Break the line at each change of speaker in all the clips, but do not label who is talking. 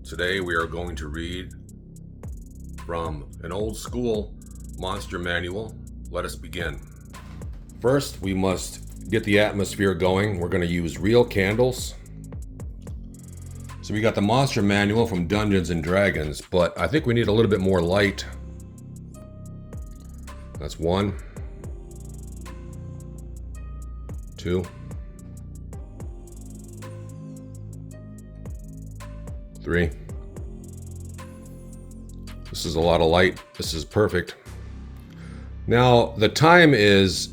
Today we are going to read from an old school monster manual. Let us begin. First, we must get the atmosphere going. We're going to use real candles. So we got the monster manual from Dungeons and Dragons, but I think we need a little bit more light. That's 1, 2, 3. This is a lot of light. This is perfect. Now, the time is,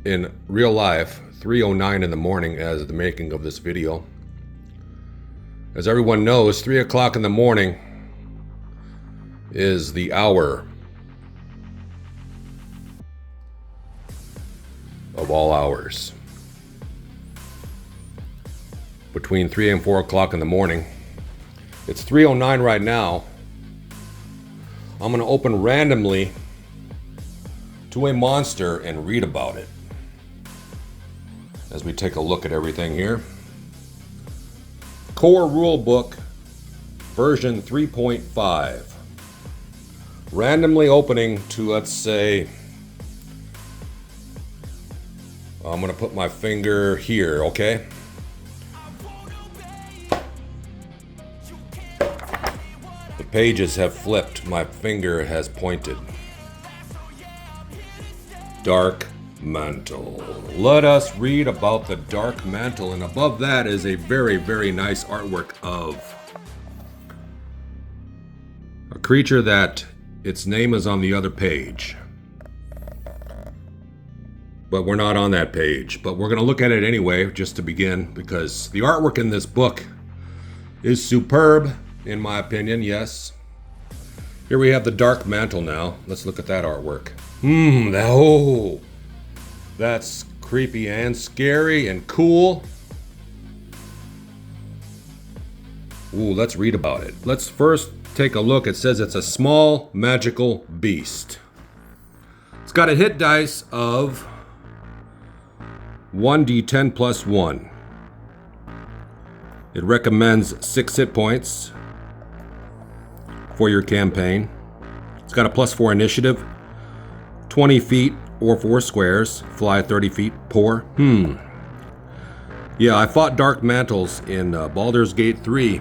in real life, 3:09 in the morning as the making of this video. As everyone knows, 3 o'clock in the morning is the hour of all hours. Between 3 and 4 o'clock in the morning. It's 3:09 right now. I'm going to open randomly to a monster and read about it as we take a look at everything here. Core Rulebook version 3.5. Randomly opening to, let's say, I'm going to put my finger here, okay? The pages have flipped. My finger has pointed. Dark Mantle. Let us read about the Dark Mantle, and above that is a very, very nice artwork of a creature that its name is on the other page. But we're not on that page. But we're going to look at it anyway, just to begin, because the artwork in this book is superb, in my opinion, yes. Here we have the Dark Mantle now. Let's look at that artwork. That's creepy and scary and cool. Ooh, let's read about it. Let's first take a look. It says it's a small magical beast. It's got a hit dice of 1d10 plus 1. It recommends 6 hit points for your campaign. It's got a plus 4 initiative, 20 feet or 4 squares, fly 30 feet, pour. Yeah, I fought Dark Mantles in Baldur's Gate 3,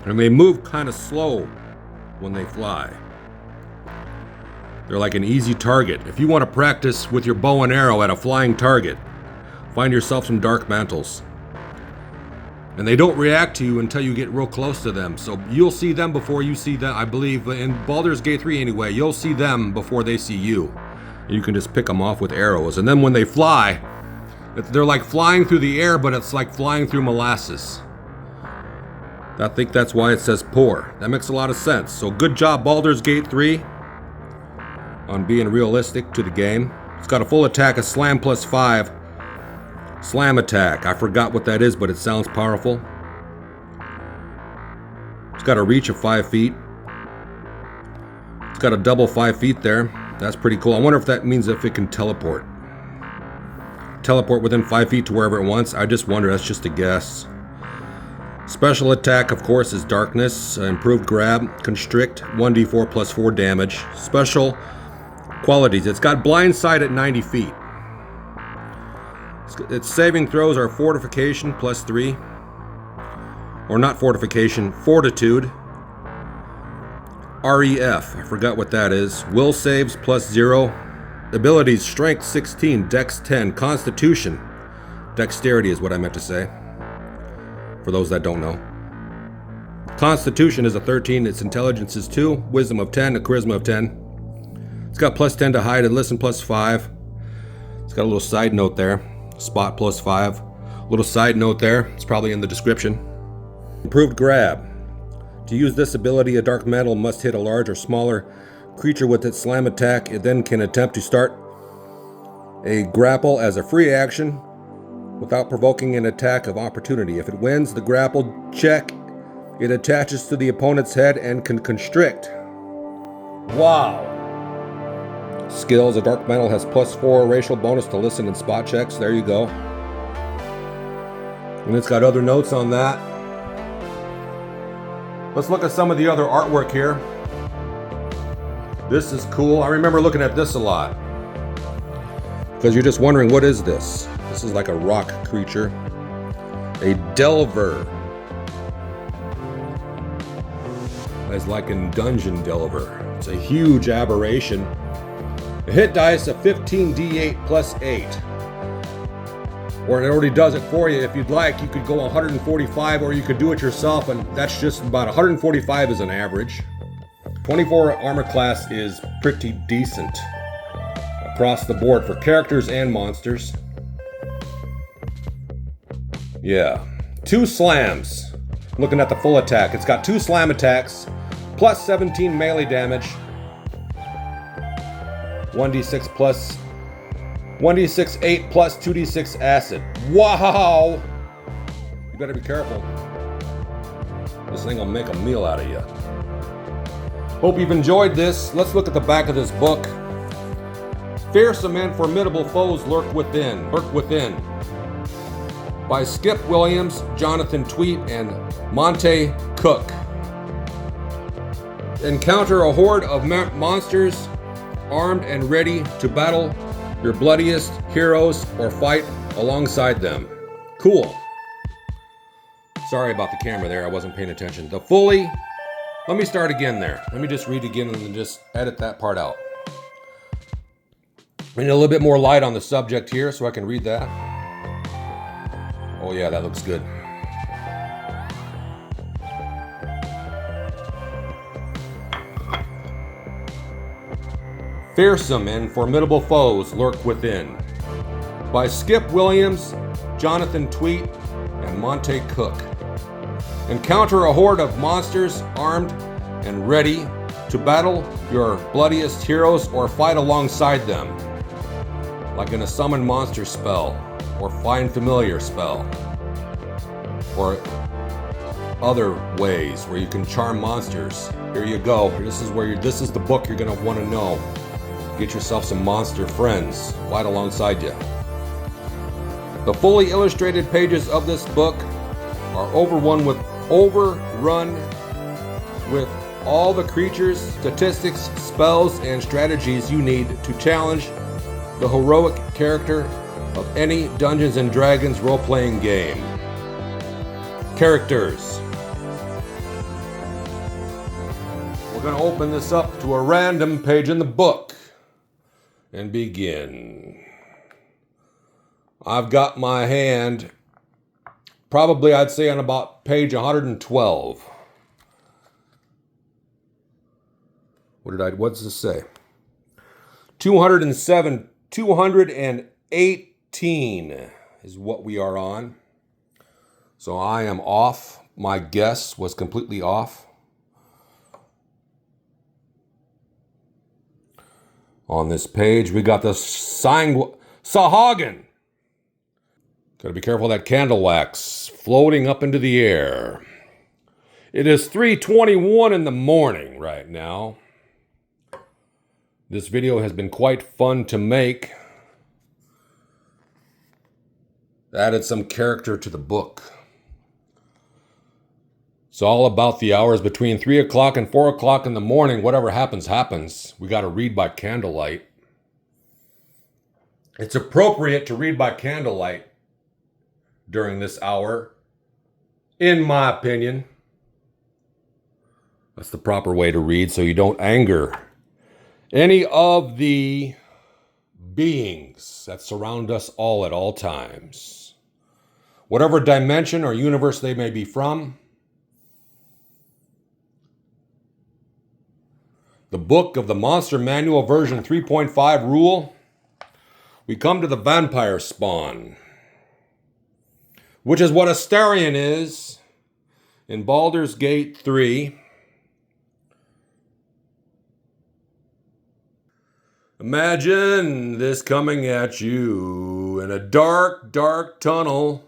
and they move kind of slow when they fly. They're like an easy target. If you want to practice with your bow and arrow at a flying target, find yourself some Dark Mantles. And they don't react to you until you get real close to them. So you'll see them before you see them. I believe in Baldur's Gate 3 anyway, you'll see them before they see you. And you can just pick them off with arrows. And then when they fly, they're like flying through the air, but it's like flying through molasses. I think that's why it says pour. That makes a lot of sense. So good job, Baldur's Gate 3, on being realistic to the game. It's got a full attack of slam plus 5. Slam attack. I forgot what that is, but it sounds powerful. It's got a reach of 5 feet. It's got a double 5 feet there. That's pretty cool. I wonder if that means if it can teleport. Teleport within 5 feet to wherever it wants. I just wonder. That's just a guess. Special attack, of course, is darkness. Improved grab. Constrict. 1d4 plus 4 damage. Special qualities. It's got blind sight at 90 feet. Its saving throws are fortification plus 3. Or not fortification, fortitude. REF, I forgot what that is. Will saves plus 0. Abilities, strength 16, dex 10, constitution. Dexterity is what I meant to say, for those that don't know. Constitution is a 13, its intelligence is 2, wisdom of 10, a charisma of 10. It's got plus 10 to hide and listen plus 5. It's got a little side note there. Spot plus 5. Little side note there. It's probably in the description. Improved grab. To use this ability, a Dark Mantle must hit a large or smaller creature with its slam attack. It then can attempt to start a grapple as a free action without provoking an attack of opportunity. If it wins the grapple check, it attaches to the opponent's head and can constrict. Wow. Skills, a Dark Mantle has plus 4 racial bonus to listen and spot checks. There you go. And it's got other notes on that. Let's look at some of the other artwork here. This is cool. I remember looking at this a lot. Because you're just wondering, what is this? This is like a rock creature. A delver. It's like a dungeon delver. It's a huge aberration. A hit dice of 15d8 plus 8. Or it already does it for you. If you'd like, you could go 145, or you could do it yourself, and that's just about 145 is an average. 24 armor class is pretty decent across the board for characters and monsters. Yeah. 2 slams. Looking at the full attack. It's got 2 slam attacks, plus 17 melee damage. 1d6 plus 1d6 8 plus 2d6 acid. Wow! You better be careful. This thing will make a meal out of you. Hope you've enjoyed this. Let's look at the back of this book. Fearsome and formidable foes lurk within. By Skip Williams, Jonathan Tweet, and Monte Cook. Encounter a horde of monsters armed and ready to battle your bloodiest heroes or fight alongside them. Cool. Sorry about the camera there, I wasn't paying attention. Let me start again there. Let me just read again and then just edit that part out. I need a little bit more light on the subject here so I can read that. Oh yeah, that looks good. Fearsome and formidable foes lurk within. By Skip Williams, Jonathan Tweet, and Monte Cook. Encounter a horde of monsters armed and ready to battle your bloodiest heroes or fight alongside them. Like in a summon monster spell, or find familiar spell, or other ways where you can charm monsters. Here you go. This is the book you're going to want to know. Get yourself some monster friends. Fight alongside you. The fully illustrated pages of this book are overrun with all the creatures, statistics, spells, and strategies you need to challenge the heroic character of any Dungeons & Dragons role-playing game. Characters. We're going to open this up to a random page in the book and begin. I've got my hand, probably I'd say on about page 112. What does this say? 218 is what we are on. So I am off. My guess was completely off. On this page, we got the Sahagin. Gotta be careful of that candle wax floating up into the air. It is 3:21 in the morning right now. This video has been quite fun to make. Added some character to the book. It's all about the hours between 3 o'clock and 4 o'clock in the morning. Whatever happens, happens. We got to read by candlelight. It's appropriate to read by candlelight during this hour, in my opinion. That's the proper way to read so you don't anger any of the beings that surround us all at all times. Whatever dimension or universe they may be from. The book of the Monster Manual version 3.5 rule. We come to the vampire spawn, which is what Astarion is in Baldur's Gate 3. Imagine this coming at you in a dark, dark tunnel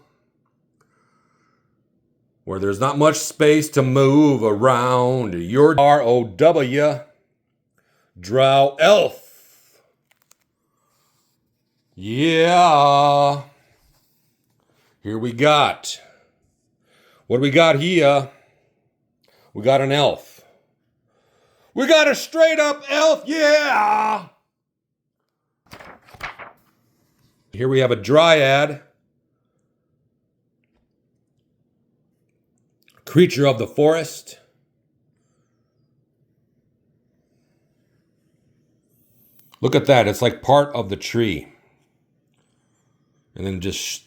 where there's not much space to move around. Your ROW, Drow Elf. Yeah. Here we got. What do we got here? We got an elf. We got a straight up elf, yeah! Here we have a dryad. Creature of the forest. Look at that. It's like part of the tree. And then just,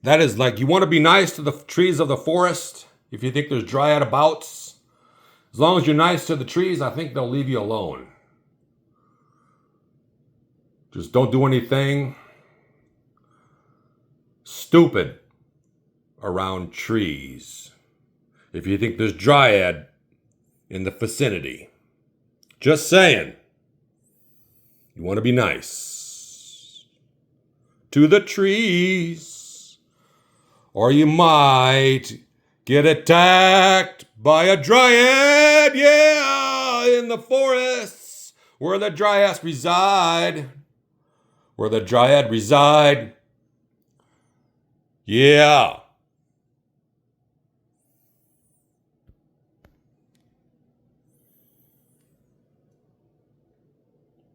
that is like, you want to be nice to the trees of the forest. If you think there's dryad abouts. As long as you're nice to the trees, I think they'll leave you alone. Just don't do anything stupid around trees. If you think there's dryad in the vicinity. Just saying. You want to be nice to the trees, or you might get attacked by a dryad, yeah, in the forests where the dryads reside. Where the dryad reside. Yeah.